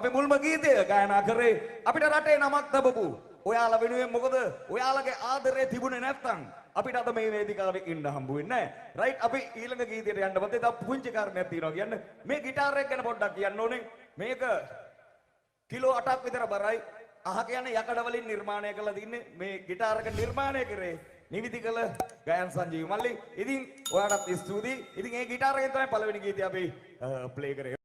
අපි මුල්ම ගීතය ගායනා කරේ අපිට රටේ නමක් තබපු ඔයාලා වෙනුවෙන්. මොකද ඔයාලගේ ආදරේ තිබුණේ නැත්නම් අපිට අද මේ වේදිකාවේ ඉන්න හම්බ වෙන්නේ නැහැ. රයිට්, අපි ඊළඟ ගීතයට යන්න පස්සේ තව පුංචි කාරණයක් තියෙනවා කියන්න. මේ ගිටාර් එක ගැන පොඩ්ඩක් කියන්න ඕනේ. මේක කිලෝ 8ක් විතර බරයි. අහ කියන්නේ යකඩ වලින් නිර්මාණය කරලා තින්නේ. මේ ගිටාර් එක නිර්මාණය කරේ නිවිති කළ ගයන් සංජීව මල්ලි. ඉතින් ඔයාලට ස්තුතියි. ඉතින් මේ ගිටාර් එකෙන් තමයි පළවෙනි ගීතය අපි ප්ලේ කරේ.